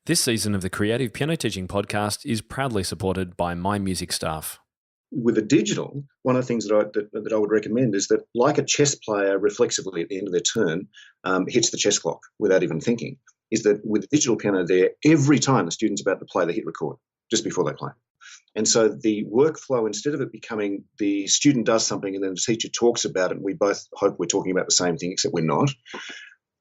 This season of the Creative Piano Teaching Podcast is proudly supported by My Music staff. With a digital, one of the things that I would recommend is that, like a chess player reflexively at the end of their turn hits the chess clock without even thinking, is that with a digital piano there, every time the student's about to play, they hit record just before they play. And so the workflow, instead of it becoming the student does something and then the teacher talks about it, and we both hope we're talking about the same thing, except we're not.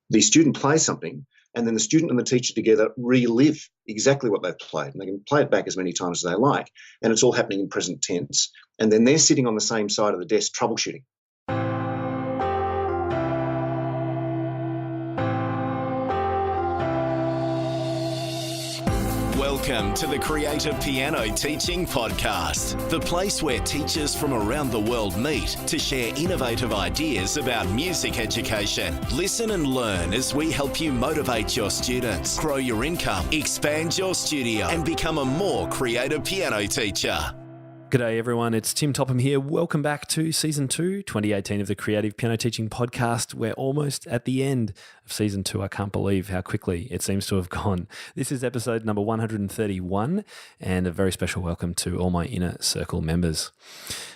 The student plays something, and then the student and the teacher together relive exactly what they've played. And they can play it back as many times as they like. And it's all happening in present tense. And then they're sitting on the same side of the desk troubleshooting. Welcome to the Creative Piano Teaching Podcast, the place where teachers from around the world meet to share innovative ideas about music education. Listen and learn as we help you motivate your students, grow your income, expand your studio, and become a more creative piano teacher. G'day everyone, it's Tim Topham here. Welcome back to Season 2, 2018 of the Creative Piano Teaching Podcast. We're almost at the end of Season 2. I can't believe how quickly it seems to have gone. This is episode number 131, and a very special welcome to all my InnerCircle members.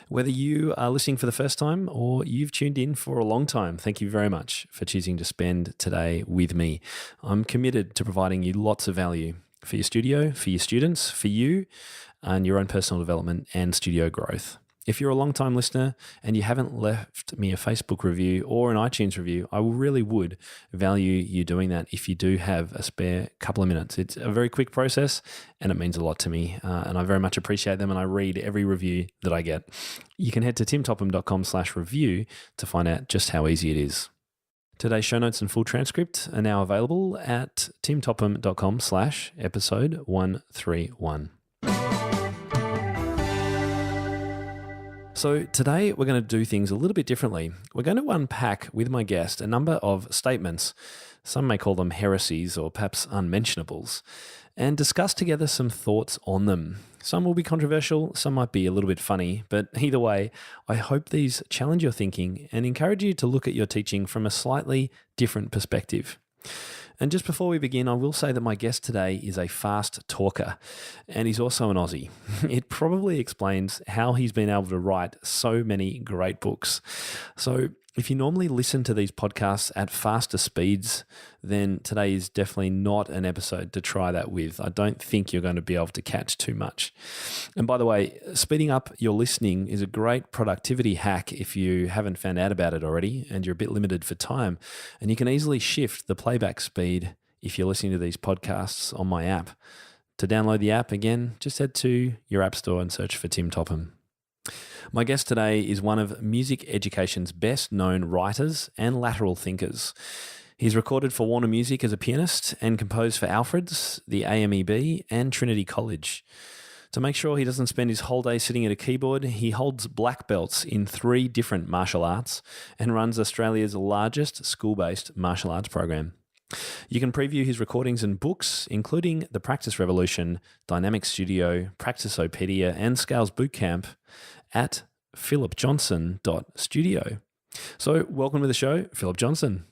Whether you are listening for the first time or you've tuned in for a long time, thank you very much for choosing to spend today with me. I'm committed to providing you lots of value for your studio, for your students, for you, and your own personal development and studio growth. If you're a long-time listener and you haven't left me a Facebook review or an iTunes review, I really would value you doing that if you do have a spare couple of minutes. It's a very quick process and it means a lot to me, and I very much appreciate them, and I read every review that I get. You can head to timtopham.com/review to find out just how easy it is. Today's show notes and full transcript are now available at timtopham.com/episode 131. So today we're going to do things a little bit differently. We're going to unpack with my guest a number of statements, some may call them heresies or perhaps unmentionables, and discuss together some thoughts on them. Some will be controversial, some might be a little bit funny, but either way, I hope these challenge your thinking and encourage you to look at your teaching from a slightly different perspective. And just before we begin, I will say that my guest today is a fast talker, and he's also an Aussie. It probably explains how he's been able to write so many great books. So if you normally listen to these podcasts at faster speeds, then today is definitely not an episode to try that with. I don't think you're going to be able to catch too much. And by the way, speeding up your listening is a great productivity hack if you haven't found out about it already and you're a bit limited for time. And you can easily shift the playback speed if you're listening to these podcasts on my app. To download the app, again, just head to your app store and search for Tim Topham. My guest today is one of music education's best-known writers and lateral thinkers. He's recorded for Warner Music as a pianist and composed for Alfred's, the AMEB, and Trinity College. To make sure he doesn't spend his whole day sitting at a keyboard, he holds black belts in 3 different martial arts and runs Australia's largest school-based martial arts program. You can preview his recordings and books, including The Practice Revolution, Dynamic Studio, Practiceopedia, and Scales Bootcamp at philipjohnston.studio. So welcome to the show, Philip Johnston.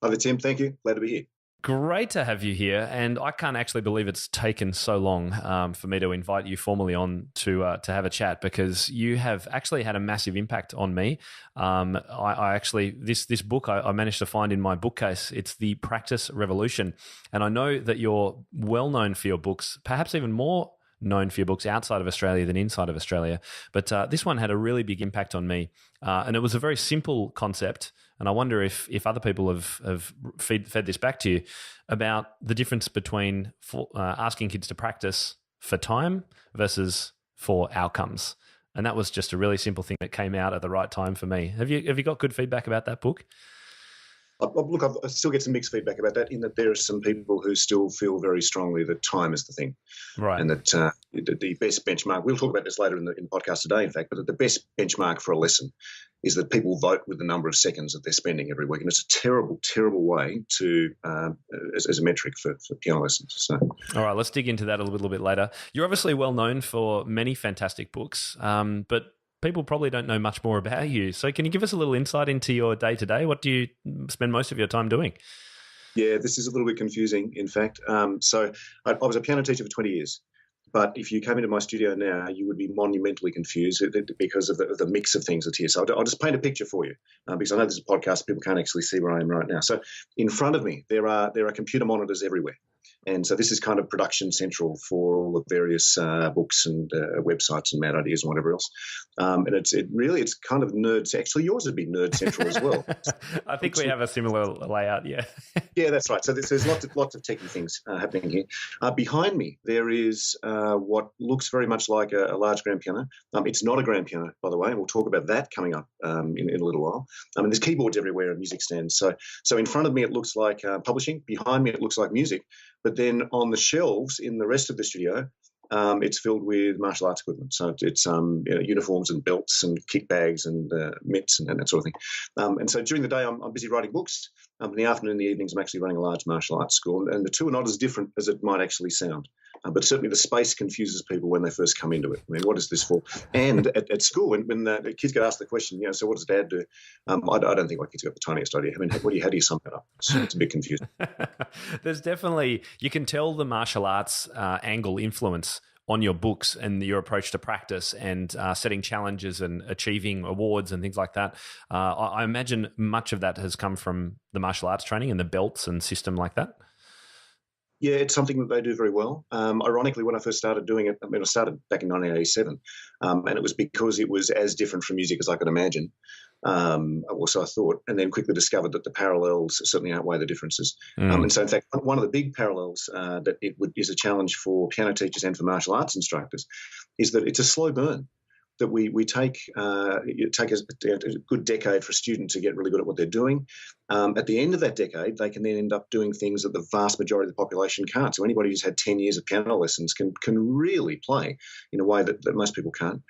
Hi there, Tim. Thank you. Glad to be here. Great to have you here, and I can't actually believe it's taken so long for me to invite you formally on to have a chat, because you have actually had a massive impact on me. I actually this book I managed to find in my bookcase. It's The Practice Revolution, and I know that you're well known for your books, perhaps even more known for your books outside of Australia than inside of Australia. But this one had a really big impact on me, and it was a very simple concept. And I wonder if other people have fed this back to you about the difference between asking kids to practice for time versus for outcomes. And that was just a really simple thing that came out at the right time for me. Have you got good feedback about that book? Look, I still get some mixed feedback about that, in that there are some people who still feel very strongly that time is the thing. Right. And that the best benchmark, we'll talk about this later in the podcast today, in fact, but the best benchmark for a lesson is that people vote with the number of seconds that they're spending every week. And it's a terrible, terrible way to as a metric for piano lessons. So, all right, let's dig into that a little bit later. You're obviously well known for many fantastic books, but people probably don't know much more about you. So can you give us a little insight into your day-to-day? What do you spend most of your time doing? Yeah, this is a little bit confusing, in fact. So I was a piano teacher for 20 years. But if you came into my studio now, you would be monumentally confused because of the mix of things that's here. So I'll just paint a picture for you, because I know this is a podcast. People can't actually see where I am right now. So in front of me, there are computer monitors everywhere. And so this is kind of production central for all the various books and websites and mad ideas and whatever else. And it's kind of nerds. Actually, yours would be nerd central as well. I think we have a similar layout. Yeah. Yeah, that's right. So there's lots of techie things happening here. Behind me, there is what looks very much like a large grand piano. It's not a grand piano, by the way, and we'll talk about that coming up in a little while. And there's keyboards everywhere and music stands. So in front of me, it looks like publishing. Behind me, it looks like music. But then on the shelves in the rest of the studio, it's filled with martial arts equipment. So it's uniforms and belts and kick bags and mitts and that sort of thing. And so during the day, I'm busy writing books. In the afternoon and the evenings, I'm actually running a large martial arts school. And the two are not as different as it might actually sound. But certainly the space confuses people when they first come into it. I mean, what is this for? And at school, when the kids get asked the question, so what does Dad do? I don't think my kids got the tiniest idea. I mean, how do you sum that up? It's a bit confusing. There's definitely, you can tell the martial arts angle influence on your books and your approach to practice and setting challenges and achieving awards and things like that. I imagine much of that has come from the martial arts training and the belts and system like that. Yeah, it's something that they do very well. Ironically, when I first started doing it, I started back in 1987, and it was because it was as different from music as I could imagine. Or so I thought, and then quickly discovered that the parallels certainly outweigh the differences. And so, in fact, one of the big parallels that is a challenge for piano teachers and for martial arts instructors is that it's a slow burn. That we take a good decade for a student to get really good at what they're doing. At the end of that decade, they can then end up doing things that the vast majority of the population can't. So anybody who's had 10 years of piano lessons can really play in a way that most people can't.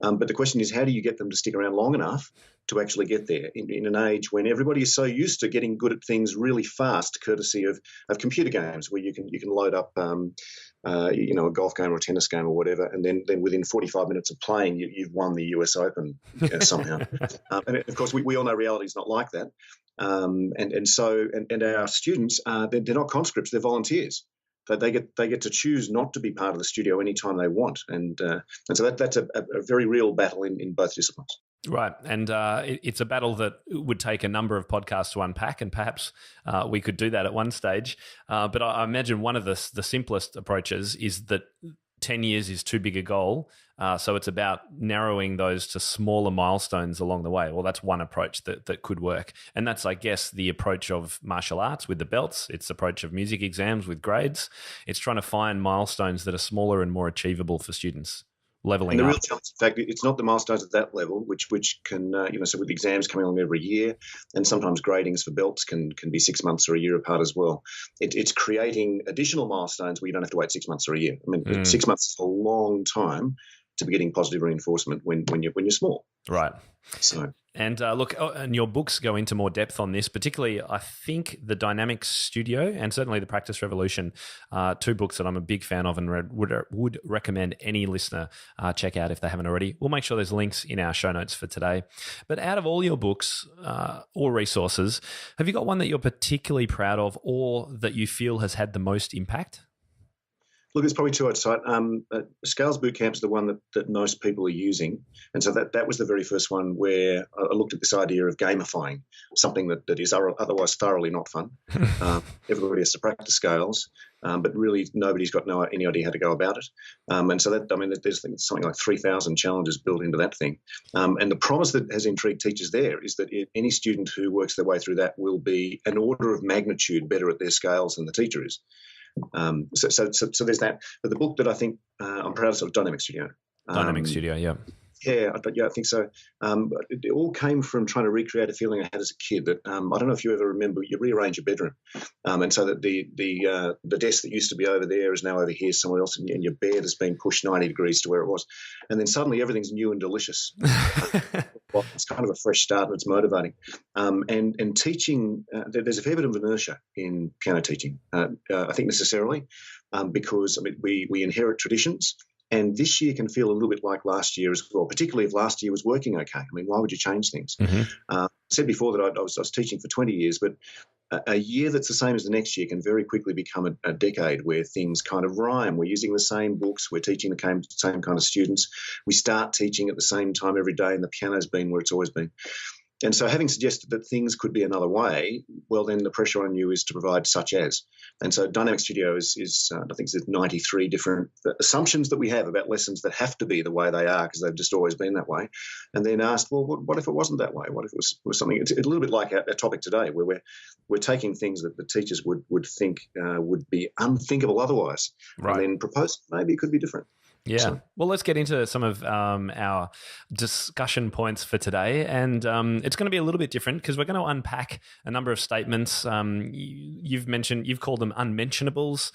But the question is, how do you get them to stick around long enough to actually get there in an age when everybody is so used to getting good at things really fast, courtesy of computer games where you can load up a golf game or a tennis game or whatever, and then within 45 minutes of playing, you've won the US Open somehow. And of course, we all know reality is not like that. So our students, they're not conscripts; they're volunteers. They get to choose not to be part of the studio anytime they want, and so that's a very real battle in both disciplines. Right, and it's a battle that would take a number of podcasts to unpack, and perhaps we could do that at one stage. But I imagine one of the simplest approaches is that 10 years is too big a goal, so it's about narrowing those to smaller milestones along the way. Well, that's one approach that could work, and that's, I guess, the approach of martial arts with the belts. It's the approach of music exams with grades. It's trying to find milestones that are smaller and more achievable for students. Leveling and the up. real challenge, in fact, it's not the milestones at that level, which can so with exams coming along every year, and sometimes gradings for belts can be 6 months or a year apart as well. It's creating additional milestones where you don't have to wait 6 months or a year. I mean, 6 months is a long time to be getting positive reinforcement when you're small. Right. So. And look, and your books go into more depth on this, particularly, I think, The Dynamic Studio and certainly The Practice Revolution, two books that I'm a big fan of and would recommend any listener check out if they haven't already. We'll make sure there's links in our show notes for today. But out of all your books or resources, have you got one that you're particularly proud of or that you feel has had the most impact? Look, there's probably two I'd cite. Scales Bootcamp is the one that most people are using. And so that was the very first one where I looked at this idea of gamifying something that is otherwise thoroughly not fun. Everybody has to practice scales, but really nobody's got any idea how to go about it. And so there's something like 3,000 challenges built into that thing. And the promise that has intrigued teachers there is that any student who works their way through that will be an order of magnitude better at their scales than the teacher is. So there's that. But the book that I think I'm proud of is Dynamic Studio. Dynamic Studio, yeah. Yeah, I think so. It all came from trying to recreate a feeling I had as a kid that I don't know if you ever remember, you rearrange your bedroom. And so that the desk that used to be over there is now over here somewhere else, and your bed has been pushed 90 degrees to where it was. And then suddenly everything's new and delicious. Well, it's kind of a fresh start and it's motivating. And teaching, there's a fair bit of inertia in piano teaching, I think necessarily, because we inherit traditions. And this year can feel a little bit like last year as well, particularly if last year was working okay. I mean, why would you change things? I said before that I was teaching for 20 years, but a year that's the same as the next year can very quickly become a decade where things kind of rhyme. We're using the same books. We're teaching the same kind of students. We start teaching at the same time every day, and the piano's been where it's always been. And so having suggested that things could be another way, well, then the pressure on you is to provide such as. And so Dynamic Studio is I think it's 93 different assumptions that we have about lessons that have to be the way they are because they've just always been that way. And then asked, well, what if it wasn't that way? What if it was something? It's a little bit like our topic today where we're taking things that the teachers would think would be unthinkable otherwise. Right. And then propose maybe it could be different. Yeah. So, well, let's get into some of our discussion points for today. And it's going to be a little bit different because we're going to unpack a number of statements. You've called them unmentionables.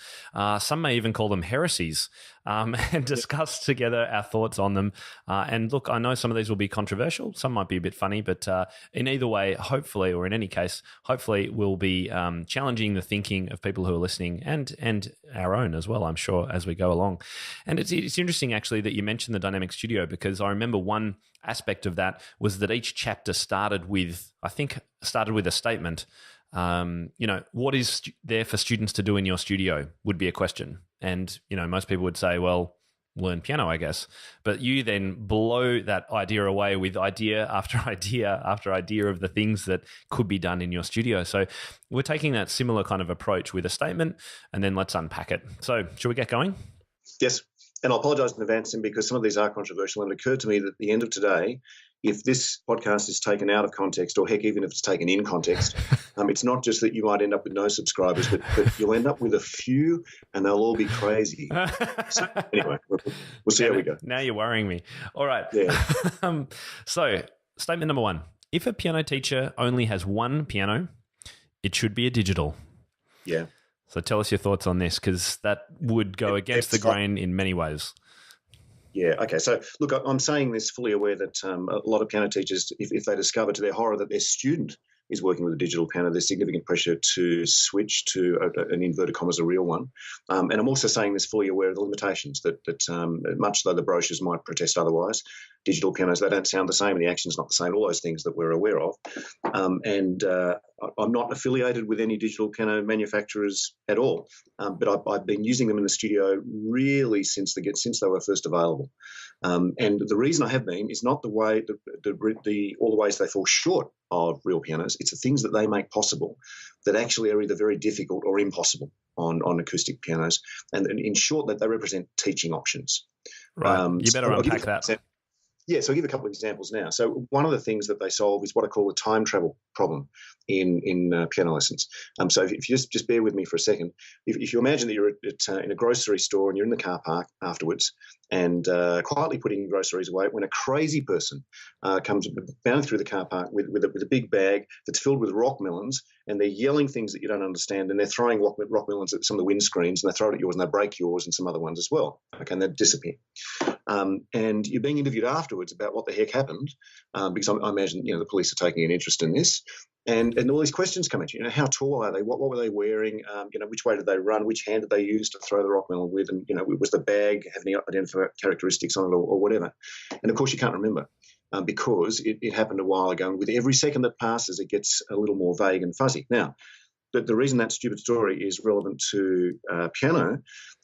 Some may even call them heresies, and discuss together our thoughts on them. And look, I know some of these will be controversial. Some might be a bit funny, but in either way, hopefully, or in any case, hopefully we'll be challenging the thinking of people who are listening and our own as well, I'm sure, as we go along. And it's interesting, actually, that you mentioned the Dynamic Studio because I remember one aspect of that was that each chapter started with a statement. What is there for students to do in your studio would be a question. And, most people would say, well, learn piano, I guess. But you then blow that idea away with idea after idea after idea of the things that could be done in your studio. So we're taking that similar kind of approach with a statement, and then let's unpack it. So should we get going? Yes. And I apologise in advance, Tim, because some of these are controversial. And it occurred to me that at the end of today, if this podcast is taken out of context, or heck, even if it's taken in context, it's not just that you might end up with no subscribers, but you'll end up with a few and they'll all be crazy. So anyway, we'll see how we go. Now you're worrying me. All right. Yeah. So statement number 1, if a piano teacher only has one piano, it should be a digital. Yeah. So tell us your thoughts on this, because that would go against the grain in many ways. Yeah, okay. So, look, I'm saying this fully aware that a lot of piano teachers, if they discover to their horror that their student is working with a digital piano, there's significant pressure to switch to an inverted commas, a real one. And I'm also saying this fully aware of the limitations that much though the brochures might protest otherwise, digital pianos, they don't sound the same and the action's not the same, all those things that we're aware of. I'm not affiliated with any digital piano manufacturers at all, but I've been using them in the studio really since they were first available. And the reason I have been is not the way all the ways they fall short of real pianos. It's the things that they make possible that actually are either very difficult or impossible on acoustic pianos. And in short, that they represent teaching options. Right. You better unpack that. Yeah, so I'll give a couple of examples now. So one of the things that they solve is what I call the time travel problem in piano lessons. So if you just bear with me for a second, if you imagine that you're in a grocery store and you're in the car park afterwards and quietly putting groceries away, when a crazy person comes bounding through the car park with a big bag that's filled with rock melons, and they're yelling things that you don't understand, and they're throwing rock melons at some of the windscreens, and they throw it at yours, and they break yours and some other ones as well. Okay, and they disappear. And you're being interviewed afterwards about what the heck happened, because I imagine the police are taking an interest in this, and all these questions come at you. How tall are they? What were they wearing? Which way did they run? Which hand did they use to throw the rock melon with? And was the bag have any identifier characteristics on it or whatever? And of course you can't remember. Because it happened a while ago. And with every second that passes, it gets a little more vague and fuzzy. Now, the reason that stupid story is relevant to piano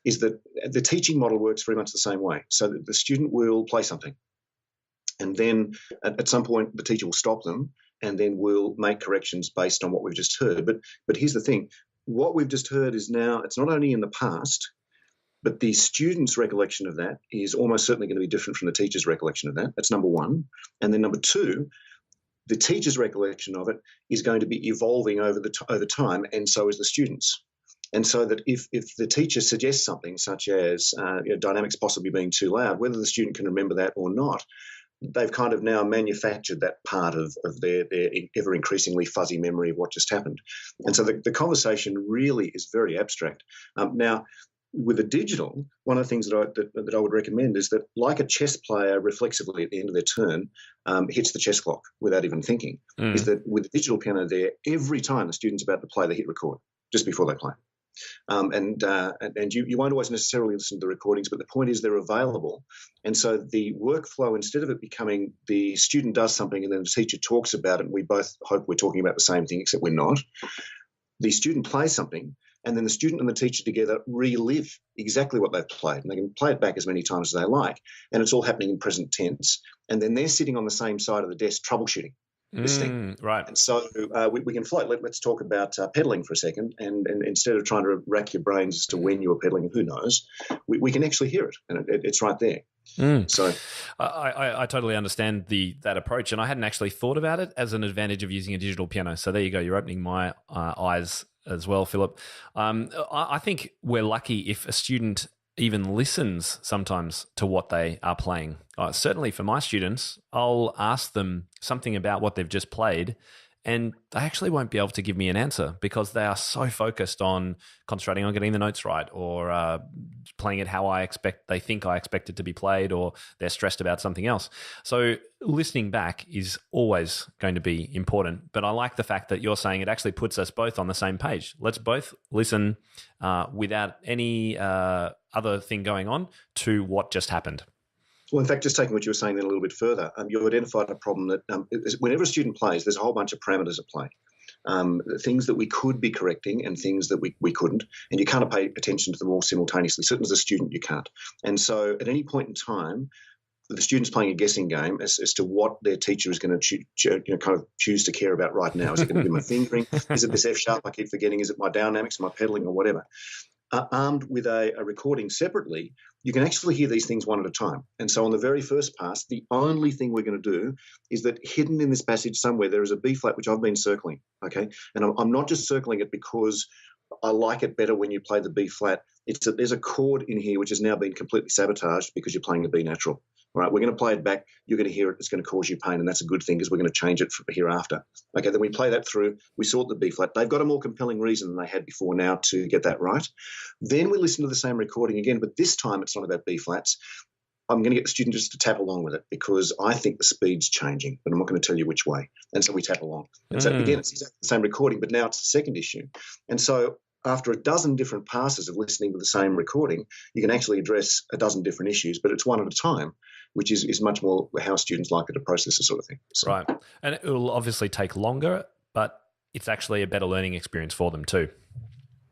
is that the teaching model works very much the same way. So that the student will play something, and then at some point the teacher will stop them, and then we'll make corrections based on what we've just heard. But here's the thing. What we've just heard is now, it's not only in the past, but the student's recollection of that is almost certainly going to be different from the teacher's recollection of that. That's number one. And then number two, the teacher's recollection of it is going to be evolving over time, and so is the student's. And so that if the teacher suggests something such as dynamics possibly being too loud, whether the student can remember that or not, they've kind of now manufactured that part of their ever increasingly fuzzy memory of what just happened. And so the conversation really is very abstract. Now, with a digital, one of the things that I would recommend is that, like a chess player reflexively at the end of their turn hits the chess clock without even thinking, is that with the digital piano there, every time the student's about to play, they hit record just before they play. And you won't always necessarily listen to the recordings, but the point is they're available. And so the workflow, instead of it becoming the student does something and then the teacher talks about it, and we both hope we're talking about the same thing, except we're not. the student plays something, and then the student and the teacher together relive exactly what they've played. And they can play it back as many times as they like, and it's all happening in present tense. And then they're sitting on the same side of the desk troubleshooting this thing. Right. And so we can float. Let's talk about pedaling for a second. And instead of trying to rack your brains as to when you were pedaling and who knows, we can actually hear it, and it's right there. So I totally understand that approach, and I hadn't actually thought about it as an advantage of using a digital piano. So there you go. You're opening my eyes as well, Philip. I think we're lucky if a student even listens sometimes to what they are playing. Certainly for my students, I'll ask them something about what they've just played, and they actually won't be able to give me an answer because they are so focused on concentrating on getting the notes right, or playing it how they think I expect it to be played, or they're stressed about something else. So listening back is always going to be important. But I like the fact that you're saying it actually puts us both on the same page. Let's both listen without any other thing going on to what just happened. Well, in fact, just taking what you were saying then a little bit further, you identified a problem that whenever a student plays, there's a whole bunch of parameters at play. Things that we could be correcting and things that we couldn't, and you can't pay attention to them all simultaneously. Certainly as a student, you can't. And so at any point in time, the student's playing a guessing game as to what their teacher is going to choose to care about right now. Is it going to be my fingering? Is it this F sharp I keep forgetting? Is it my dynamics, my pedaling, or whatever? Armed with a recording separately, you can actually hear these things one at a time. And so on the very first pass, the only thing we're going to do is that hidden in this passage somewhere, there is a B flat, which I've been circling, okay? And I'm not just circling it because I like it better when you play the B flat. There's a chord in here which has now been completely sabotaged because you're playing a B natural. All right, we're going to play it back. You're going to hear it. It's going to cause you pain, and that's a good thing because we're going to change it hereafter. Okay, then we play that through. We sort the B flat. They've got a more compelling reason than they had before now to get that right. Then we listen to the same recording again, but this time it's not about B flats. I'm going to get the student just to tap along with it because I think the speed's changing, but I'm not going to tell you which way. And so we tap along. And so again, it's exactly the same recording, but now it's the second issue. And so after a dozen different passes of listening to the same recording, you can actually address a dozen different issues, but it's one at a time, which is much more how students like it to process this sort of thing. So. Right. And it will obviously take longer, but it's actually a better learning experience for them too.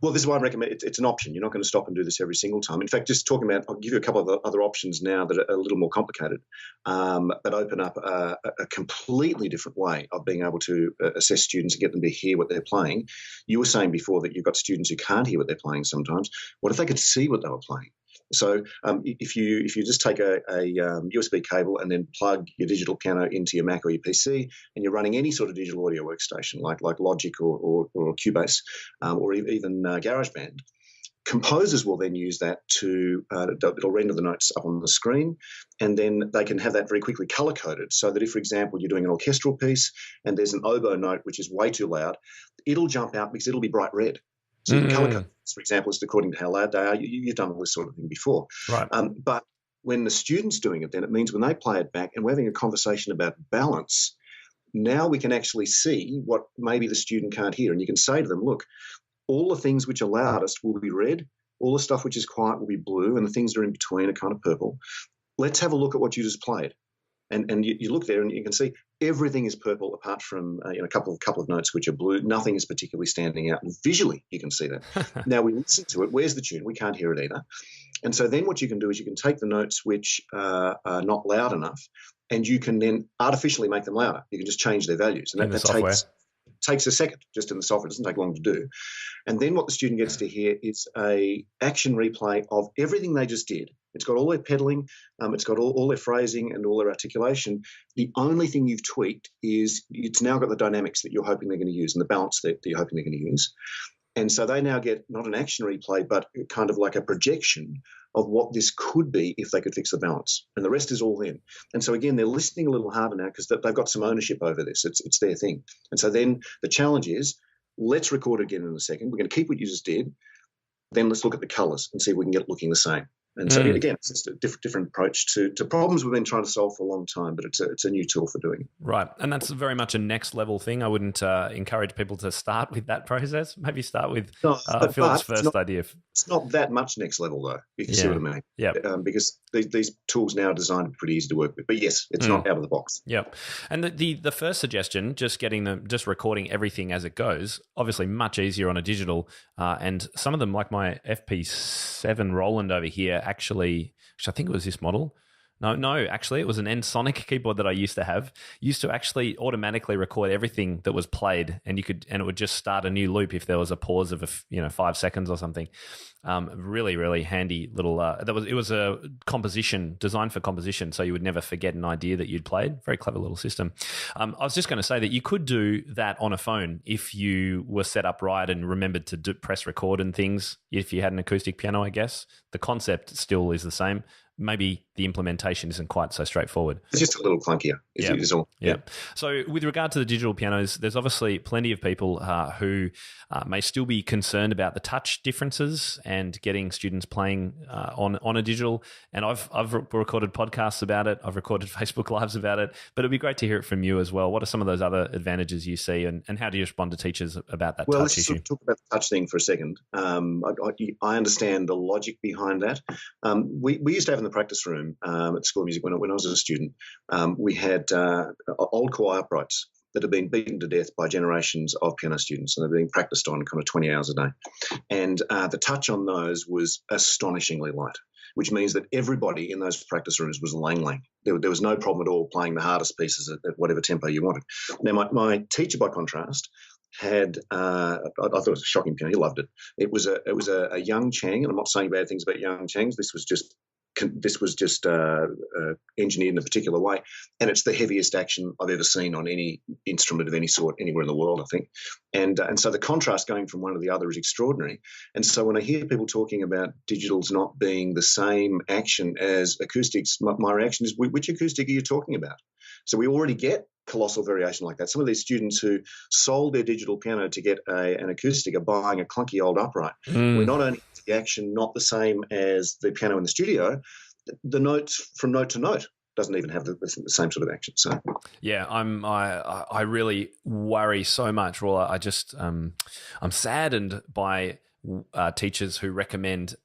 Well, this is why I recommend it's an option. You're not going to stop and do this every single time. In fact, just talking about, I'll give you a couple of other options now that are a little more complicated, but open up a completely different way of being able to assess students and get them to hear what they're playing. You were saying before that you've got students who can't hear what they're playing sometimes. What if they could see what they were playing? So if you just take a USB cable and then plug your digital piano into your Mac or your PC, and you're running any sort of digital audio workstation like Logic or Cubase or even GarageBand, composers will then use that to it'll render the notes up on the screen, and then they can have that very quickly color coded so that if, for example, you're doing an orchestral piece and there's an oboe note which is way too loud, it'll jump out because it'll be bright red. So you can color code, for example, just according to how loud they are. You've done all this sort of thing before. Right. But when the student's doing it, then it means when they play it back and we're having a conversation about balance, now we can actually see what maybe the student can't hear. And you can say to them, look, all the things which are loudest will be red, all the stuff which is quiet will be blue, and the things that are in between are kind of purple. Let's have a look at what you just played. And you look there and you can see everything is purple apart from a couple of notes which are blue. Nothing is particularly standing out. And visually, you can see that. Now we listen to it. Where's the tune? We can't hear it either. And so then what you can do is you can take the notes which are not loud enough, and you can then artificially make them louder. You can just change their values. And that takes a second just in the software. It doesn't take long to do. And then what the student gets to hear is a action replay of everything they just did. It's got all their pedaling, it's got all their phrasing and all their articulation. The only thing you've tweaked is it's now got the dynamics that you're hoping they're going to use and the balance that you're hoping they're going to use. And so they now get not an action replay, but kind of like a projection of what this could be if they could fix the balance. And the rest is all in. And so, again, they're listening a little harder now because they've got some ownership over this. It's their thing. And so then the challenge is, let's record again in a second. We're going to keep what you just did. Then let's look at the colours and see if we can get it looking the same. And so again, it's just a different approach to problems we've been trying to solve for a long time, but it's a new tool for doing it. Right. And that's very much a next level thing. I wouldn't encourage people to start with that process. Maybe start with Philip's first idea. It's not that much next level, though, if you see what I mean. Yeah. Because these tools now are designed to be pretty easy to work with. But yes, it's not out of the box. Yep. And the first suggestion, just recording everything as it goes, obviously much easier on a digital. And some of them, like my FP7 Roland over here, actually, which I think it was this model. No, actually, it was an N-Sonic keyboard that I used to have. Used to actually automatically record everything that was played, and it would just start a new loop if there was a pause of 5 seconds or something. Really, really handy little. It was a composition designed for composition, so you would never forget an idea that you'd played. Very clever little system. I was just going to say that you could do that on a phone if you were set up right and remembered to press record and things. If you had an acoustic piano, I guess the concept still is the same. Maybe the implementation isn't quite so straightforward. It's just a little clunkier. Yeah. So with regard to the digital pianos, there's obviously plenty of people who may still be concerned about the touch differences and getting students playing on a digital. And I've recorded podcasts about it. I've recorded Facebook Lives about it. But it'd be great to hear it from you as well. What are some of those other advantages you see, and how do you respond to teachers about that touch issue? Let's talk about the touch thing for a second. I understand the logic behind that. We used to have in the practice room at School of Music when I was a student, we had old choir uprights that had been beaten to death by generations of piano students, and they're being practiced on kind of 20 hours a day. And the touch on those was astonishingly light, which means that everybody in those practice rooms was lang-lang. There was no problem at all playing the hardest pieces at whatever tempo you wanted. Now, my teacher, by contrast, had I thought it was a shocking piano. He loved it. It was a young Chang, and I'm not saying bad things about young Changs. This was just engineered in a particular way, and it's the heaviest action I've ever seen on any instrument of any sort anywhere in the world, I think. And so the contrast going from one to the other is extraordinary. And so when I hear people talking about digitals not being the same action as acoustics, my reaction is, which acoustic are you talking about? So we already get colossal variation like that. Some of these students who sold their digital piano to get an acoustic are buying a clunky old upright. We're not only the action not the same as the piano in the studio, the notes from note to note doesn't even have the same sort of action. So yeah, I really worry so much. Well, I'm saddened by teachers who recommend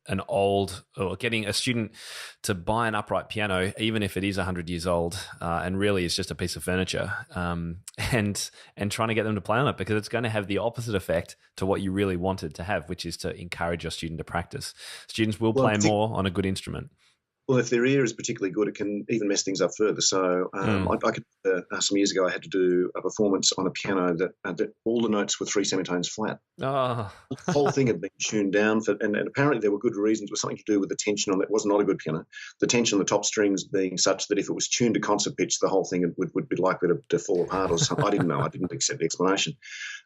getting a student to buy an upright piano, even if it is 100 years old, and really is just a piece of furniture, and trying to get them to play on it, because it's going to have the opposite effect to what you really wanted to have, which is to encourage your student to practice. Students will play more on a good instrument. Well, if their ear is particularly good, it can even mess things up further. So I could some years ago, I had to do a performance on a piano that all the notes were 3 semitones flat. Oh. The whole thing had been tuned down, and apparently there were good reasons. It was something to do with the tension on it. It was not a good piano. The tension on the top strings being such that if it was tuned to concert pitch, the whole thing would be likely to fall apart or something. I didn't know. I didn't accept the explanation.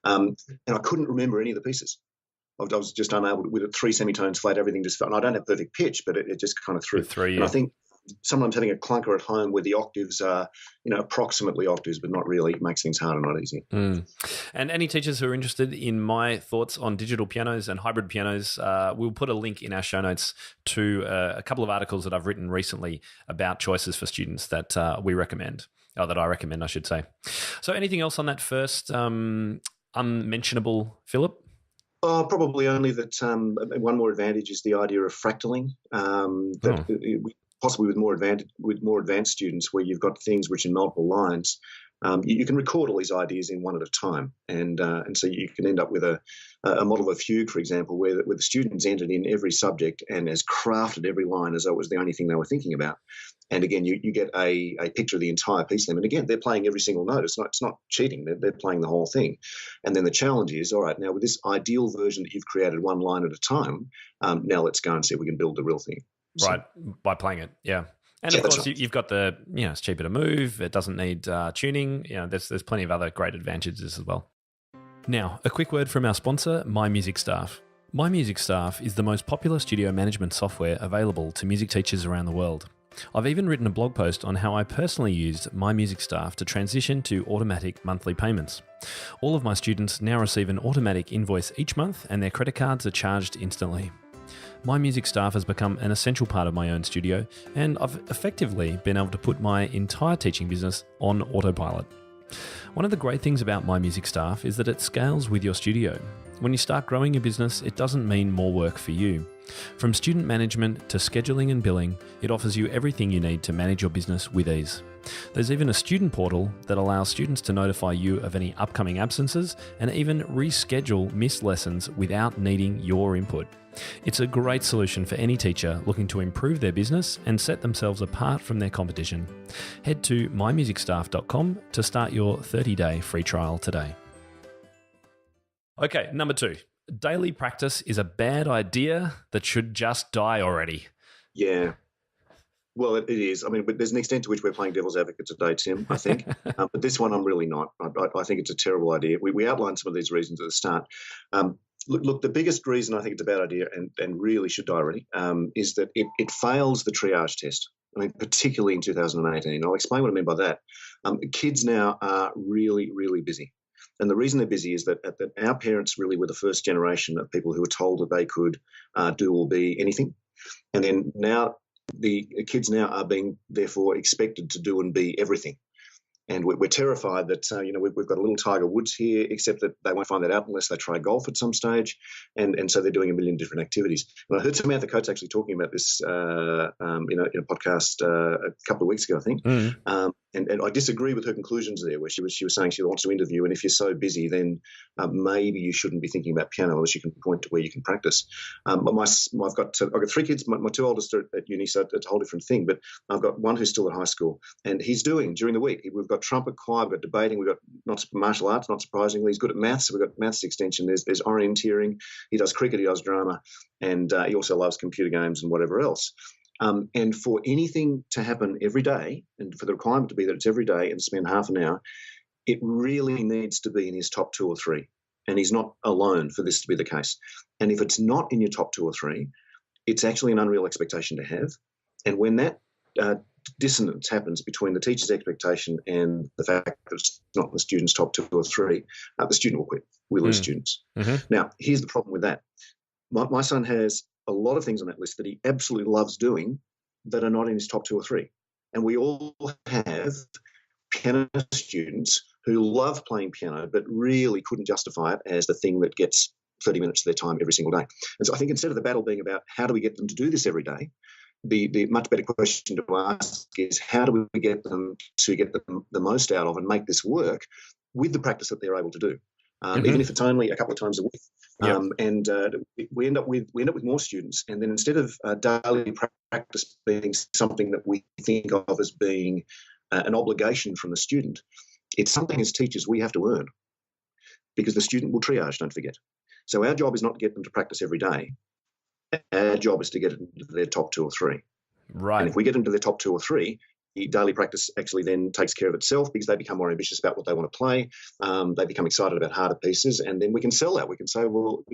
And I couldn't remember any of the pieces. I was just unable to, with it 3 semitones flat, everything just felt, and I don't have perfect pitch, but it just kind of threw. And I think sometimes having a clunker at home where the octaves are, approximately octaves, but not really, makes things harder, not easier. And any teachers who are interested in my thoughts on digital pianos and hybrid pianos, we'll put a link in our show notes to a couple of articles that I've written recently about choices for students that we recommend, or that I recommend, I should say. So anything else on that first unmentionable, Philip? Probably only that one more advantage is the idea of fractaling. Possibly with more advanced students, where you've got things which in multiple lines, you can record all these ideas in one at a time, and so you can end up with a model of a fugue, for example, where the students entered in every subject and has crafted every line as though it was the only thing they were thinking about. And again, you get a picture of the entire piece of them. And again, they're playing every single note. It's not cheating. They're playing the whole thing. And then the challenge is, all right, now with this ideal version that you've created one line at a time, now let's go and see if we can build the real thing. Right, by playing it, yeah. And of course, you've got it's cheaper to move. It doesn't need tuning. There's plenty of other great advantages as well. Now, a quick word from our sponsor, My Music Staff. My Music Staff is the most popular studio management software available to music teachers around the world. I've even written a blog post on how I personally used My Music Staff to transition to automatic monthly payments. All of my students now receive an automatic invoice each month, and their credit cards are charged instantly. My music staff has become an essential part of my own studio, and I've effectively been able to put my entire teaching business on autopilot. One of the great things about My Music Staff is that it scales with your studio. When you start growing your business, it doesn't mean more work for you. From student management to scheduling and billing, it offers you everything you need to manage your business with ease. There's even a student portal that allows students to notify you of any upcoming absences and even reschedule missed lessons without needing your input. It's a great solution for any teacher looking to improve their business and set themselves apart from their competition. Head to mymusicstaff.com to start your 30-day free trial today. Okay, number 2. Daily practice is a bad idea that should just die already. Yeah. Well, it is. I mean, but there's an extent to which we're playing devil's advocate today, Tim, I think. But this one I'm really not. I think it's a terrible idea. We outlined some of these reasons at the start. Look, the biggest reason I think it's a bad idea and really should die already is that it fails the triage test. I mean, particularly in 2018. I'll explain what I mean by that. Kids now are really, really busy. And the reason they're busy is that our parents really were the first generation of people who were told that they could do or be anything. And then now the kids now are being therefore expected to do and be everything. And we're terrified that, we've got a little Tiger Woods here, except that they won't find that out unless they try golf at some stage. And so they're doing a million different activities. And I heard Samantha Coates actually talking about this in a podcast a couple of weeks ago, I think. And I disagree with her conclusions there, where she was saying she wants to interview, and if you're so busy, then maybe you shouldn't be thinking about piano unless you can point to where you can practice. But I've got 3 kids. My 2 oldest are at uni, so it's a whole different thing. But I've got one who's still at high school, and he's doing during the week. We've got trumpet, choir, we've got debating, we've got not martial arts. Not surprisingly, he's good at maths. So we've got maths extension. There's orienteering. He does cricket. He does drama, and he also loves computer games and whatever else. And for anything to happen every day, and for the requirement to be that it's every day and spend half an hour, it really needs to be in his top 2 or 3. And he's not alone for this to be the case. And if it's not in your top 2 or 3, it's actually an unreal expectation to have. And when that dissonance happens between the teacher's expectation and the fact that it's not the student's top 2 or 3, the student will quit. We lose students. Now, here's the problem with that. My son has a lot of things on that list that he absolutely loves doing that are not in his top 2 or 3. And we all have piano students who love playing piano but really couldn't justify it as the thing that gets 30 minutes of their time every single day. And so I think instead of the battle being about how do we get them to do this every day, the much better question to ask is how do we get them to get the most out of and make this work with the practice that they're able to do, even if it's only a couple of times a week. And we end up with more students, and then instead of daily practice being something that we think of as being an obligation from the student, it's something as teachers we have to earn, because the student will triage, don't forget. So our job is not to get them to practice every day. Our job is to get them to their top 2 or 3. Right. And if we get them to their top 2 or 3, the daily practice actually then takes care of itself, because they become more ambitious about what they want to play. They become excited about harder pieces, and then we can sell that. We can say, well,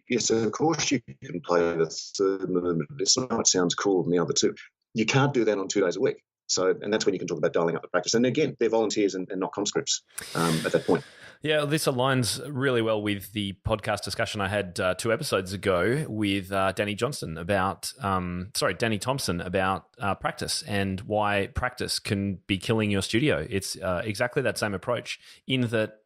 yes, of course you can play the third movement of this. I know it sounds cooler than the other 2. You can't do that on 2 days a week. So, and that's when you can talk about dialing up the practice. And again, they're volunteers and not conscripts at that point. Yeah, this aligns really well with the podcast discussion I had 2 episodes ago with Danny Thompson about practice and why practice can be killing your studio. It's exactly that same approach, in that,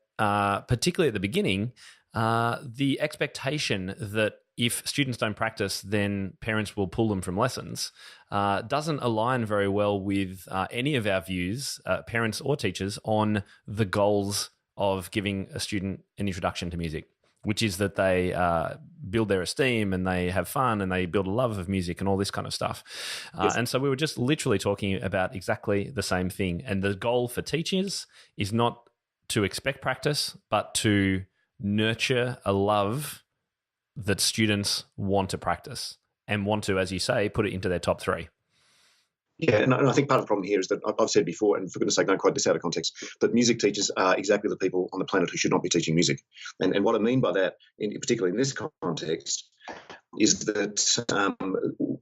particularly at the beginning, the expectation that if students don't practice, then parents will pull them from lessons, doesn't align very well with any of our views, parents or teachers, on the goals of giving a student an introduction to music, which is that they build their esteem and they have fun and they build a love of music and all this kind of stuff. Yes. And so we were just literally talking about exactly the same thing. And the goal for teachers is not to expect practice, but to nurture a love that students want to practice and want to, as you say, put it into their top 3. Yeah, and I think part of the problem here is that I've said before, and for goodness sake, don't quote this out of context, that music teachers are exactly the people on the planet who should not be teaching music. And what I mean by that, particularly in this context, is that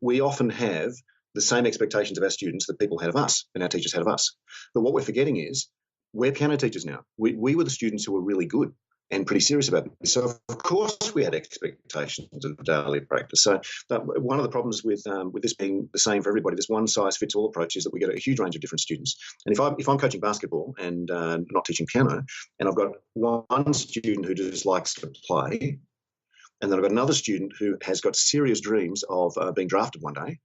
we often have the same expectations of our students that people had of us and our teachers had of us. But what we're forgetting is we're piano teachers now. We were the students who were really good. and pretty serious about it. So, of course, we had expectations of daily practice. So one of the problems with this being the same for everybody, this one-size-fits-all approach, is that we get a huge range of different students. And if I'm coaching basketball and not teaching piano, and I've got one student who just likes to play, and then I've got another student who has got serious dreams of being drafted one day,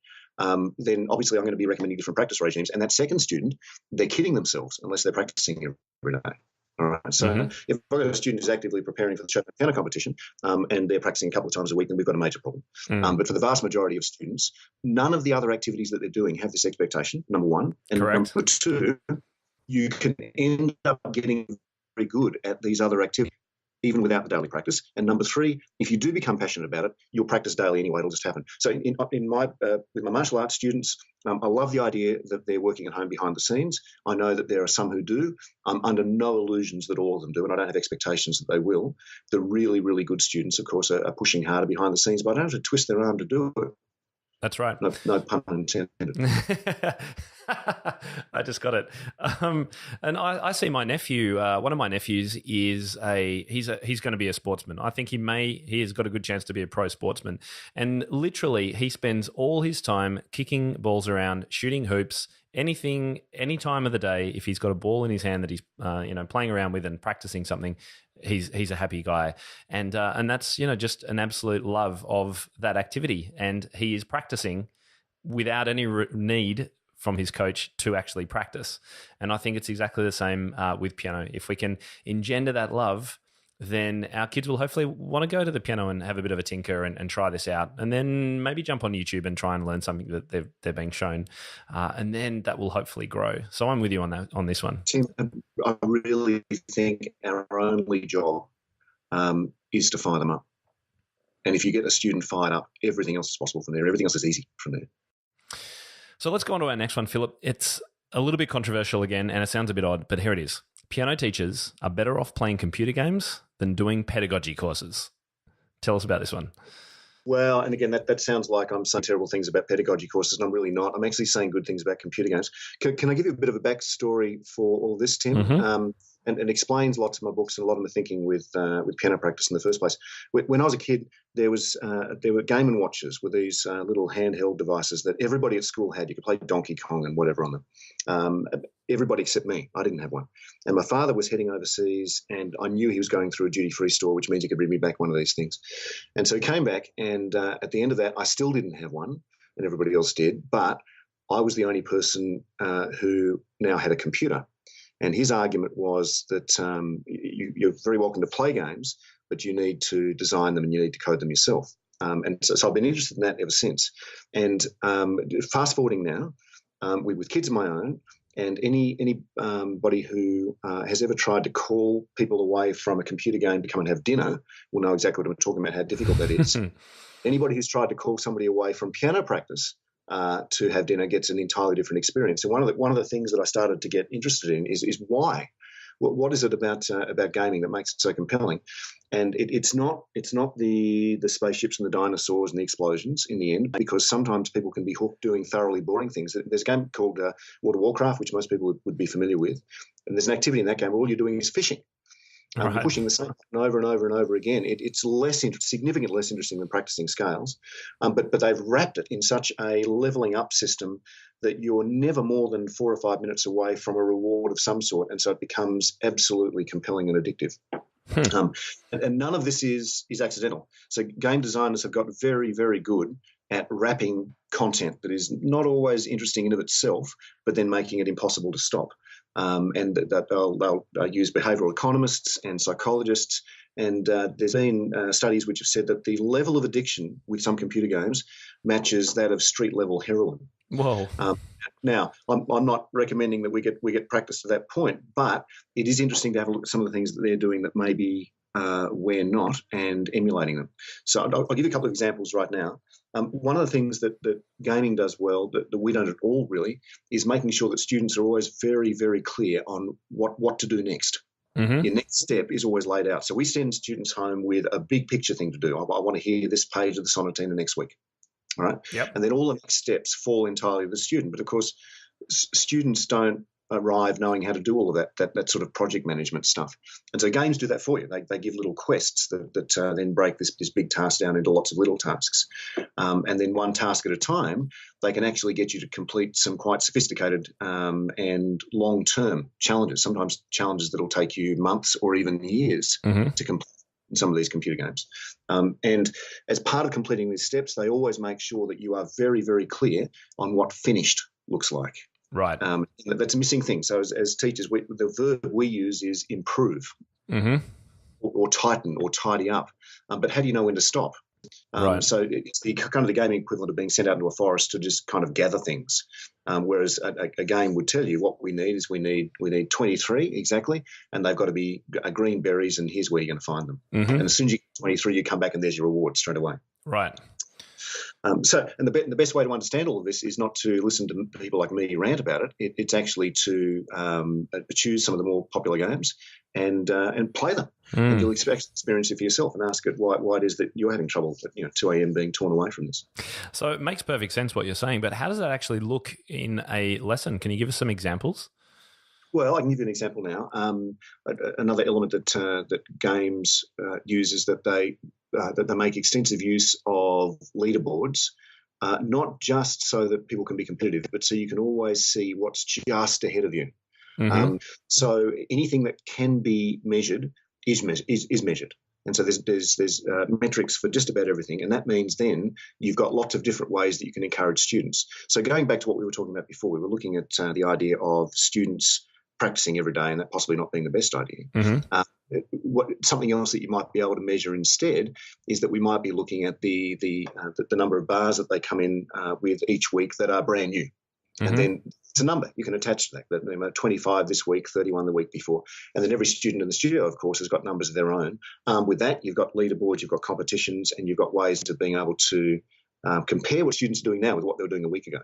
then obviously I'm going to be recommending different practice regimes. And that second student, they're kidding themselves unless they're practicing every day. All right. So if I've got a student who's actively preparing for the Chapman piano competition and they're practicing a couple of times a week, then we've got a major problem. But for the vast majority of students, none of the other activities that they're doing have this expectation, number one. And Correct. number two, you can end up getting very good at these other activities even without the daily practice. And number three, if you do become passionate about it, you'll practice daily anyway. It'll just happen. So with my martial arts students, I love the idea that they're working at home behind the scenes. I know that there are some who do. I'm under no illusions that all of them do, and I don't have expectations that they will. The really, really good students, of course, are pushing harder behind the scenes, but I don't have to twist their arm to do it. That's right. No pun intended. I just got it. And I see my nephew. One of my nephews is he's going to be a sportsman. I think he has got a good chance to be a pro sportsman. And literally, he spends all his time kicking balls around, shooting hoops, anything, any time of the day. If he's got a ball in his hand that he's playing around with and practicing something, he's a happy guy. And that's just an absolute love of that activity. And he is practicing without any need from his coach to actually practice. And I think it's exactly the same with piano. If we can engender that love, then our kids will hopefully want to go to the piano and have a bit of a tinker and try this out, and then maybe jump on YouTube and try and learn something that they're being shown, and then that will hopefully grow. So I'm with you on this one. Tim, I really think our only job is to fire them up. And if you get a student fired up, everything else is possible from there. Everything else is easy from there. So let's go on to our next one, Philip. It's a little bit controversial again, and it sounds a bit odd, but here it is. Piano teachers are better off playing computer games than doing pedagogy courses. Tell us about this one. Well, and again, that sounds like I'm saying terrible things about pedagogy courses, and I'm really not. I'm actually saying good things about computer games. Can I give you a bit of a backstory for all this, Tim? Mm-hmm. And explains lots of my books and a lot of my thinking with piano practice in the first place. When I was a kid, there were Game & Watches with these little handheld devices that everybody at school had. You could play Donkey Kong and whatever on them. Everybody except me. I didn't have one. And my father was heading overseas, and I knew he was going through a duty-free store, which means he could bring me back one of these things. And so he came back, and at the end of that, I still didn't have one, and everybody else did, but I was the only person who now had a computer. And his argument was that you're very welcome to play games, but you need to design them and you need to code them yourself. And so I've been interested in that ever since. And fast forwarding now, with kids of my own, and anybody who has ever tried to call people away from a computer game to come and have dinner will know exactly what I'm talking about, how difficult that is. Anybody who's tried to call somebody away from piano practice to have dinner gets an entirely different experience. And one of the things that I started to get interested in is why. What is it about gaming that makes it so compelling? And it's not the spaceships and the dinosaurs and the explosions in the end, because sometimes people can be hooked doing thoroughly boring things. There's a game called World of Warcraft, which most people would be familiar with, and there's an activity in that game where all you're doing is fishing. Right. Pushing the same over and over and over again. It's significantly less interesting than practicing scales, but they've wrapped it in such a leveling up system that you're never more than 4 or 5 minutes away from a reward of some sort, and so it becomes absolutely compelling and addictive. And none of this is accidental. So game designers have got very, very good at wrapping content that is not always interesting in of itself, but then making it impossible to stop. And that they'll use behavioural economists and psychologists. And there's been studies which have said that the level of addiction with some computer games matches that of street-level heroin. Whoa. Now, I'm not recommending that we get practice to that point, but it is interesting to have a look at some of the things that they're doing that maybe we're not, and emulating them. So I'll give you a couple of examples right now. One of the things that gaming does well, that we don't at all really, is making sure that students are always very, very clear on what to do next. Mm-hmm. Your next step is always laid out. So we send students home with a big picture thing to do. I want to hear this page of the sonatina next week. All right. Yep. And then all the next steps fall entirely to the student. But of course, students don't arrive knowing how to do all of that sort of project management stuff. And so games do that for you. They give little quests that then break this big task down into lots of little tasks. And then one task at a time, they can actually get you to complete some quite sophisticated and long-term challenges, sometimes challenges that will take you months or even years to complete in some of these computer games. And as part of completing these steps, they always make sure that you are very, very clear on what finished looks like. Right. That's a missing thing. So as teachers, the verb we use is improve or tighten or tidy up. But how do you know when to stop? Right. So it's the kind of the gaming equivalent of being sent out into a forest to just kind of gather things. Whereas a game would tell you what we need is we need 23 exactly, and they've got to be green berries, and here's where you're going to find them. And as soon as you get 23, you come back and there's your reward straight away. Right. The best way to understand all of this is not to listen to people like me rant about it. It's actually to choose some of the more popular games and play them. And you'll experience it for yourself and ask it why it is that you're having trouble at 2 a.m. being torn away from this. So it makes perfect sense what you're saying, but how does that actually look in a lesson? Can you give us some examples? Well, I can give you an example now. Another element that games use is that they make extensive use of leaderboards, not just so that people can be competitive, but so you can always see what's just ahead of you. So anything that can be measured is measured. And so there's metrics for just about everything, and that means then you've got lots of different ways that you can encourage students. So going back to what we were talking about before, we were looking at the idea of students practicing every day and that possibly not being the best idea. Something else that you might be able to measure instead is that we might be looking at the number of bars that they come in with each week that are brand new. And then it's a number you can attach to that. 25 this week, 31 the week before. And then every student in the studio, of course, has got numbers of their own. With that, you've got leaderboards, you've got competitions, and you've got ways of being able to compare what students are doing now with what they were doing a week ago.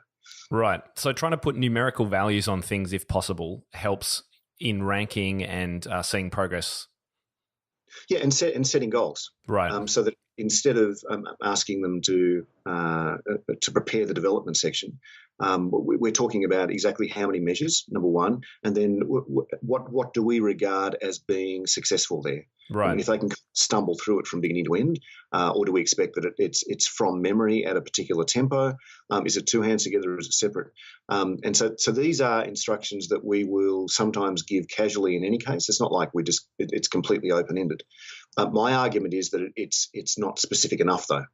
Right. So trying to put numerical values on things, if possible, helps in ranking and seeing progress. Yeah, and setting goals. Right. So that instead of asking them to prepare the development section, we're talking about exactly how many measures, number one, and then what do we regard as being successful there? Right. If they can stumble through it from beginning to end, or do we expect that it's from memory at a particular tempo? Is it two hands together or is it separate? And so these are instructions that we will sometimes give casually in any case. It's not like it's completely open-ended. My argument is that it's not specific enough, though,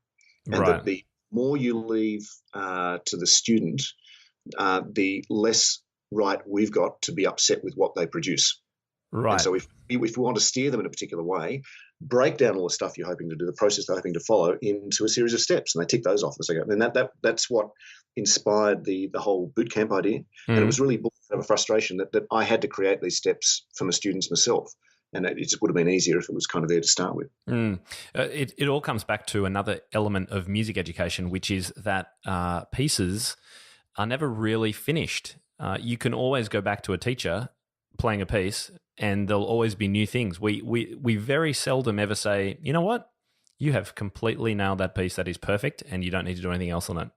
and that the more you leave to the student, the less right we've got to be upset with what they produce. Right. And so if we want to steer them in a particular way, break down all the stuff you're hoping to do, the process they're hoping to follow, into a series of steps, and they tick those off as they go. And that's what inspired the whole bootcamp idea. And it was really born out of a frustration that I had to create these steps for my students myself. And it just would have been easier if it was kind of there to start with. It all comes back to another element of music education, which is that pieces are never really finished. You can always go back to a teacher playing a piece and there'll always be new things. We very seldom ever say, you know what? You have completely nailed that piece. That is perfect and you don't need to do anything else on it.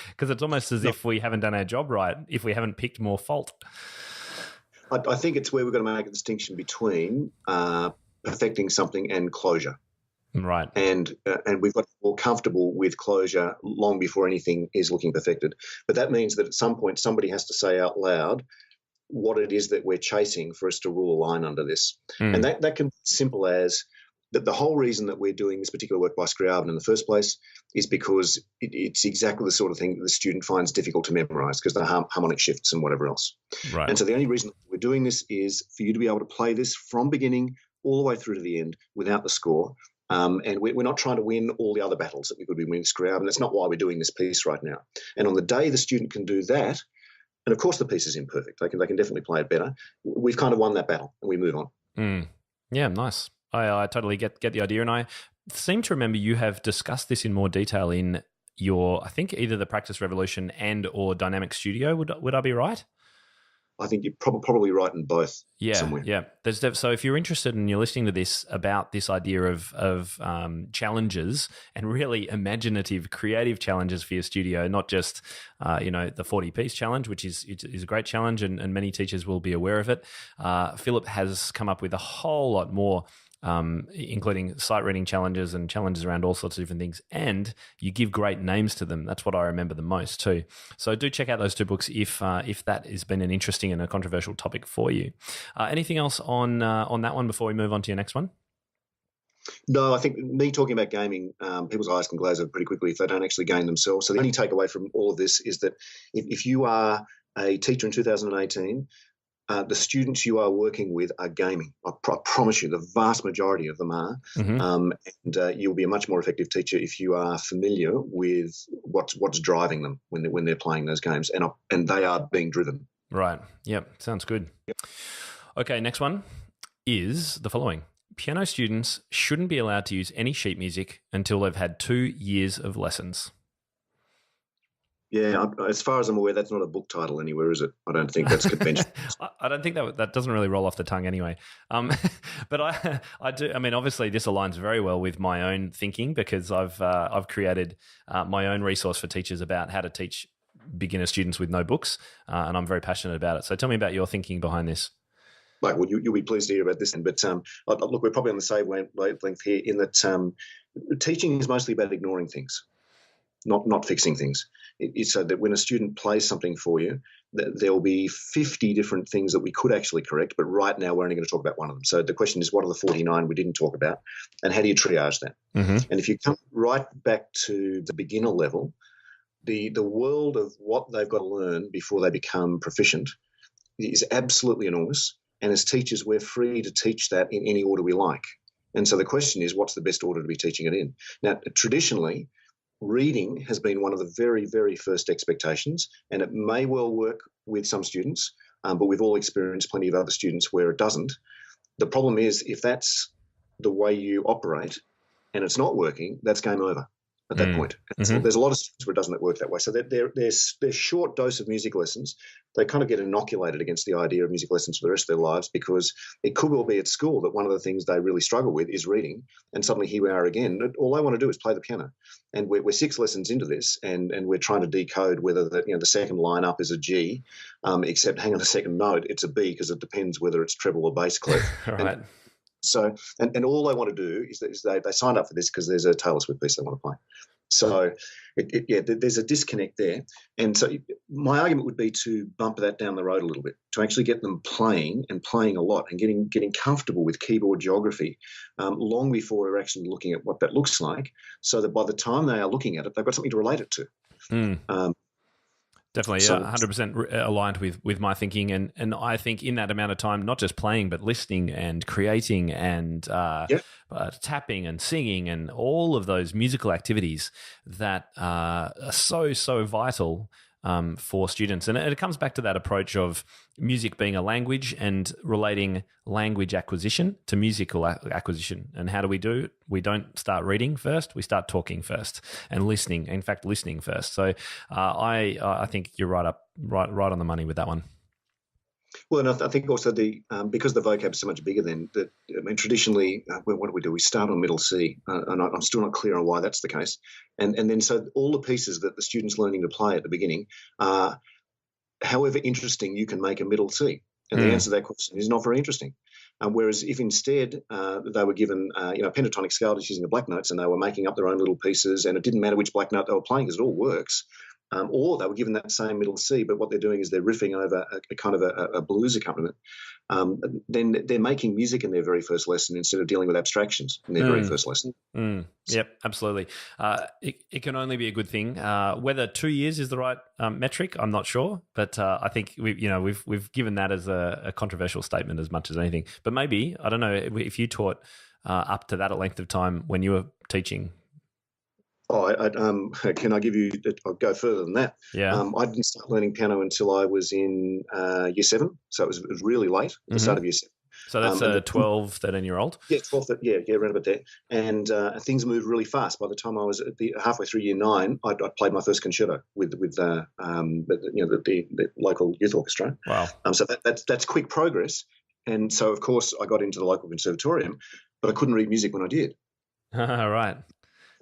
Because it's almost as if we haven't done our job right, if we haven't picked more fault. I think it's where we've got to make a distinction between perfecting something and closure. Right. And we've got to be more comfortable with closure long before anything is looking perfected. But that means that at some point somebody has to say out loud what it is that we're chasing for us to rule a line under this. And that can be simple as that the whole reason that we're doing this particular work by Scriabin in the first place is because it's exactly the sort of thing that the student finds difficult to memorize because the harmonic shifts and whatever else. Right. And so the only reason we're doing this is for you to be able to play this from beginning all the way through to the end without the score. And we're not trying to win all the other battles that we could be winning Scriabin. That's not why we're doing this piece right now. And on the day the student can do that, and of course the piece is imperfect, they can definitely play it better, we've kind of won that battle and we move on. Yeah, nice. I totally get the idea, and I seem to remember you have discussed this in more detail in your, I think, either the Practice Revolution and or Dynamic Studio. Would I be right? I think you're probably right in both. Yeah, somewhere. yeah. So if you're interested and you're listening to this about this idea of challenges and really imaginative, creative challenges for your studio, not just the 40-piece challenge, which is a great challenge, and many teachers will be aware of it. Philip has come up with a whole lot more, including sight reading challenges and challenges around all sorts of different things. And you give great names to them. That's what I remember the most too. So do check out those two books if that has been an interesting and a controversial topic for you. Anything else on that one before we move on to your next one? No, I think me talking about gaming, people's eyes can glaze over pretty quickly if they don't actually game themselves. So the only takeaway from all of this is that if you are a teacher in 2018, the students you are working with are gaming. I promise you, the vast majority of them are. Mm-hmm. And you'll be a much more effective teacher if you are familiar with what's driving them when they're playing those games, and they are being driven. Right. Yep. Sounds good. Yep. Okay. Next one is the following: piano students shouldn't be allowed to use any sheet music until they've had 2 years of lessons. Yeah, as far as I'm aware, that's not a book title anywhere, is it? I don't think that's conventional. I don't think that doesn't really roll off the tongue anyway. But I do. I mean, obviously, this aligns very well with my own thinking because I've created my own resource for teachers about how to teach beginner students with no books, and I'm very passionate about it. So tell me about your thinking behind this. Right, well, you'll be pleased to hear about this. But look, we're probably on the same wavelength here in that teaching is mostly about ignoring things, not fixing things. It's so that when a student plays something for you, there will be 50 different things that we could actually correct, but right now we're only going to talk about one of them. So the question is, what are the 49 we didn't talk about, and how do you triage that? Mm-hmm. And if you come right back to the beginner level, the world of what they've got to learn before they become proficient is absolutely enormous. And as teachers, we're free to teach that in any order we like. And so the question is, what's the best order to be teaching it in? Now, traditionally, reading has been one of the very, very first expectations, and it may well work with some students, but we've all experienced plenty of other students where it doesn't. The problem is, if that's the way you operate and it's not working, that's game over at that point. Mm-hmm. So there's a lot of students where it doesn't work that way. So they're short dose of music lessons. They kind of get inoculated against the idea of music lessons for the rest of their lives, because it could well be at school that one of the things they really struggle with is reading, and suddenly here we are again. All they want to do is play the piano, and we're 6 lessons into this, and we're trying to decode whether the second line up is a G, except hang on a second note, it's a B, because it depends whether it's treble or bass clef. Right. So, and all they want to do is they signed up for this because there's a Taylor Swift piece they want to play. So, there's a disconnect there. And so my argument would be to bump that down the road a little bit, to actually get them playing a lot and getting comfortable with keyboard geography long before we're actually looking at what that looks like, so that by the time they are looking at it, they've got something to relate it to. Definitely, 100% aligned with my thinking, and I think in that amount of time, not just playing, but listening and creating and tapping and singing and all of those musical activities that are so vital for students. And it comes back to that approach of music being a language and relating language acquisition to musical acquisition. And how do we do it? We don't start reading first. We start talking first and listening. In fact, listening first. So I think you're right on the money with that one. Well, and I think also because the vocab is so much bigger than that. I mean, traditionally, what do? We start on middle C, and I'm still not clear on why that's the case. And then so all the pieces that the student's learning to play at the beginning are, however interesting you can make a middle C. And the answer to that question is not very interesting. Whereas if instead they were given a pentatonic scale just using the black notes, and they were making up their own little pieces, and it didn't matter which black note they were playing because it all works. Or they were given that same middle C, but what they're doing is they're riffing over a kind of a blues accompaniment. Then they're making music in their very first lesson instead of dealing with abstractions in their very first lesson. Yep, absolutely. It can only be a good thing. Whether 2 years is the right metric, I'm not sure, but I think we've given that as a controversial statement as much as anything. But maybe, I don't know, if you taught up to that length of time when you were teaching. Can I give you? I'll go further than that. Yeah. I didn't start learning piano until I was in year 7, so it was really late at the start of year 7. So that's a 12, 13-year-old? Yeah, 12, around about there. And things moved really fast. By the time I was halfway through year 9, I'd played my first concerto with the local youth orchestra. Wow. So that's quick progress. And so, of course, I got into the local conservatorium, but I couldn't read music when I did. Right.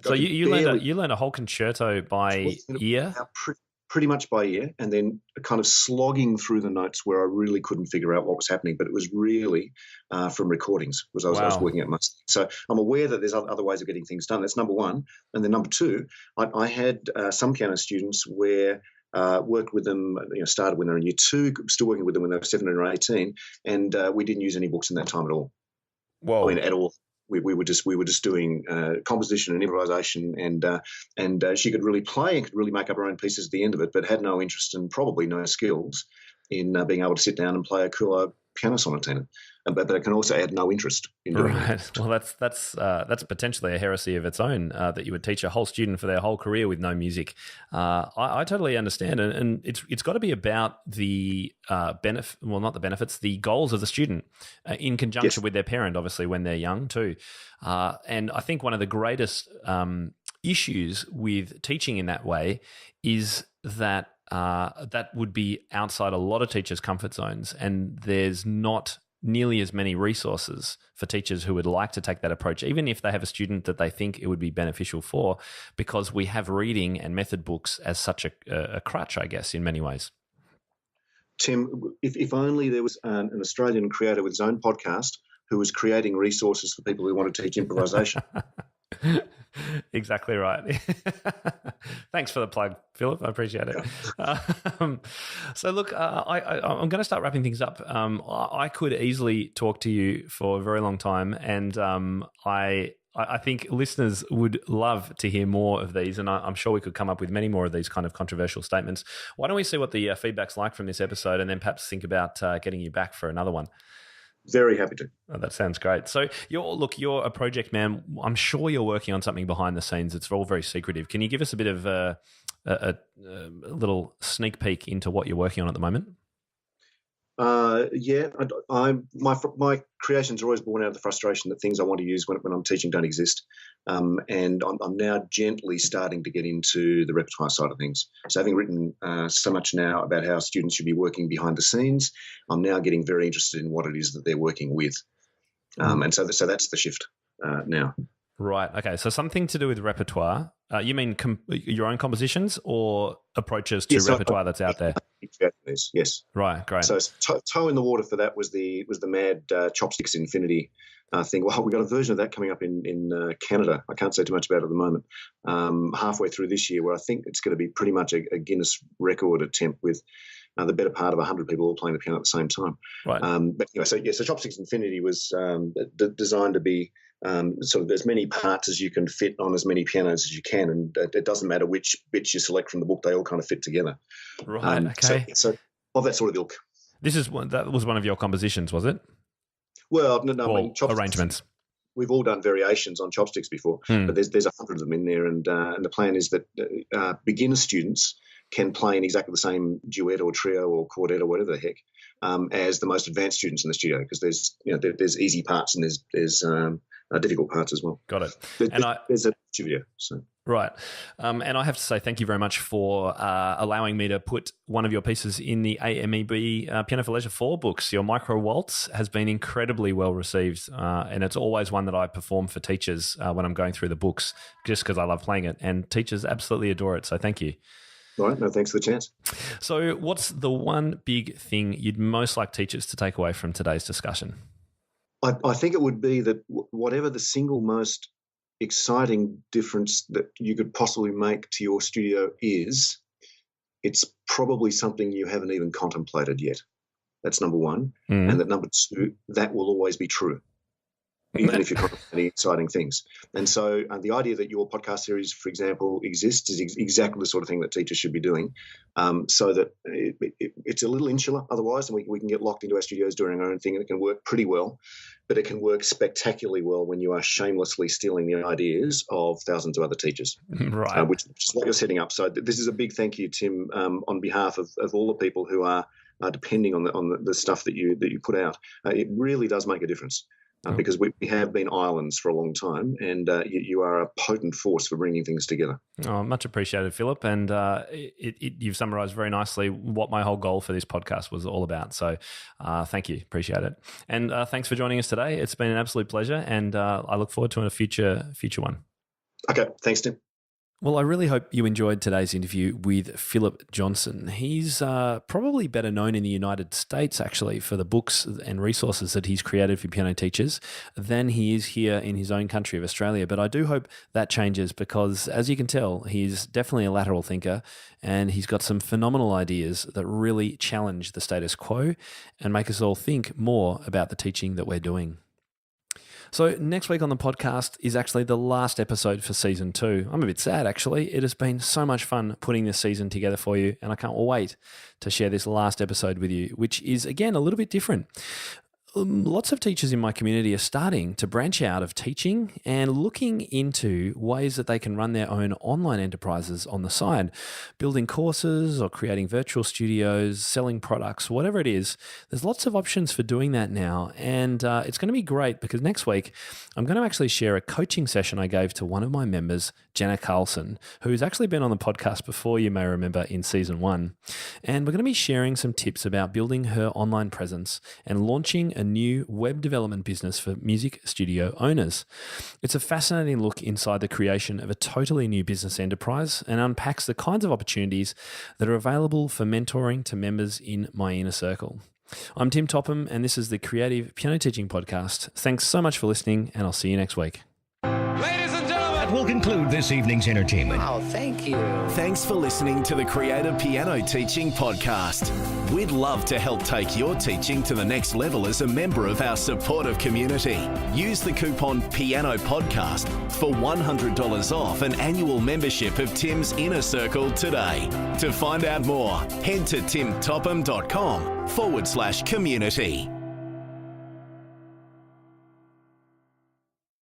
So you learned a whole concerto by ear? Pretty much by ear, and then kind of slogging through the notes where I really couldn't figure out what was happening. But it was really from recordings, because I was working at my. So I'm aware that there's other ways of getting things done. That's number one. And then number two, I had some piano students where worked with them, started when they were in year 2, still working with them when they were 17 or 18, and we didn't use any books in that time at all. Whoa. I mean, at all. We were just doing composition and improvisation, and she could really play and could really make up her own pieces at the end of it, but had no interest and probably no skills in being able to sit down and play a cool piano sonatina. But it can also add no interest in doing it. Well, that's potentially a heresy of its own, that you would teach a whole student for their whole career with no music. I totally understand, and it's got to be about the not the benefits, the goals of the student in conjunction with their parent, obviously, when they're young too. And I think one of the greatest issues with teaching in that way is that that would be outside a lot of teachers' comfort zones, and there's not nearly as many resources for teachers who would like to take that approach, even if they have a student that they think it would be beneficial for, because we have reading and method books as such a crutch, I guess, in many ways. Tim, if only there was an Australian creator with his own podcast who was creating resources for people who want to teach improvisation. Exactly right. Thanks for the plug, Philip. I appreciate it. So look, I'm going to start wrapping things up. I could easily talk to you for a very long time, and I think listeners would love to hear more of these, and I'm sure we could come up with many more of these kind of controversial statements. Why don't we see what the feedback's like from this episode, and then perhaps think about getting you back for another one? Very happy to. Oh, that sounds great. So you're a project man. I'm sure you're working on something behind the scenes. It's all very secretive. Can you give us a bit of a little sneak peek into what you're working on at the moment? My creations are always born out of the frustration that things I want to use when I'm teaching don't exist. And I'm now gently starting to get into the repertoire side of things. So having written so much now about how students should be working behind the scenes, I'm now getting very interested in what it is that they're working with. And so that's the shift now. Right. Okay. So something to do with repertoire. You mean your own compositions or approaches to repertoire that's out there? Yes. Right. Great. So toe in the water for that was the mad Chopsticks Infinity thing. Well, we got a version of that coming up in Canada. I can't say too much about it at the moment. Halfway through this year, where I think it's going to be pretty much a Guinness record attempt with the better part of 100 people all playing the piano at the same time. Right. But anyway, so Chopsticks Infinity was designed to be sort of as many parts as you can fit on as many pianos as you can, and it doesn't matter which bits you select from the book; they all kind of fit together. Right. Okay. So of that sort of ilk. That was one of your compositions, was it? Well, no, I mean, arrangements. We've all done variations on Chopsticks before, but there's 100 of them in there, and the plan is that beginner students can play in exactly the same duet or trio or quartet or whatever the heck as the most advanced students in the studio, because there's easy parts and there's difficult parts as well. Got it. There's a studio. So. Right. And I have to say thank you very much for allowing me to put one of your pieces in the AMEB Piano for Leisure 4 books. Your Micro Waltz has been incredibly well received, and it's always one that I perform for teachers when I'm going through the books, just because I love playing it, and teachers absolutely adore it, so thank you. All right. No, thanks for the chance. So what's the one big thing you'd most like teachers to take away from today's discussion? I think it would be that whatever the single most exciting difference that you could possibly make to your studio is, it's probably something you haven't even contemplated yet. That's number one. And that number two, that will always be true, even if you're contemplating exciting things. And so the idea that your podcast series, for example, exists is exactly the sort of thing that teachers should be doing, so that it's a little insular otherwise, and we can get locked into our studios doing our own thing, and it can work pretty well, but it can work spectacularly well when you are shamelessly stealing the ideas of thousands of other teachers, right? Which is what you're setting up. So this is a big thank you, Tim, on behalf of all the people who are depending on the stuff that you put out. It really does make a difference. Because we have been islands for a long time, and you are a potent force for bringing things together. Oh, much appreciated, Philip. And you've summarised very nicely what my whole goal for this podcast was all about. So thank you. Appreciate it. And thanks for joining us today. It's been an absolute pleasure, and I look forward to a future one. Okay. Thanks, Tim. Well, I really hope you enjoyed today's interview with Philip Johnston. He's probably better known in the United States, actually, for the books and resources that he's created for piano teachers than he is here in his own country of Australia. But I do hope that changes because, as you can tell, he's definitely a lateral thinker and he's got some phenomenal ideas that really challenge the status quo and make us all think more about the teaching that we're doing. So next week on the podcast is actually the last episode for season 2. I'm a bit sad, actually. It has been so much fun putting this season together for you, and I can't wait to share this last episode with you, which is, again, a little bit different. Lots of teachers in my community are starting to branch out of teaching and looking into ways that they can run their own online enterprises on the side, building courses or creating virtual studios, selling products, whatever it is. There's lots of options for doing that now, and it's going to be great because next week I'm going to actually share a coaching session I gave to one of my members, Jenna Carlson, who's actually been on the podcast before, you may remember, in season 1. And we're going to be sharing some tips about building her online presence and launching a new web development business for music studio owners. It's a fascinating look inside the creation of a totally new business enterprise and unpacks the kinds of opportunities that are available for mentoring to members in my inner circle. I'm Tim Topham, and this is the Creative Piano Teaching Podcast. Thanks so much for listening, and I'll see you next week. Will conclude this evening's entertainment. Oh, thank you. Thanks for listening to the Creative Piano Teaching Podcast. We'd love to help take your teaching to the next level as a member of our supportive community. Use the coupon Piano Podcast for $100 off an annual membership of Tim's Inner Circle today. To find out more, head to timtopham.com/community.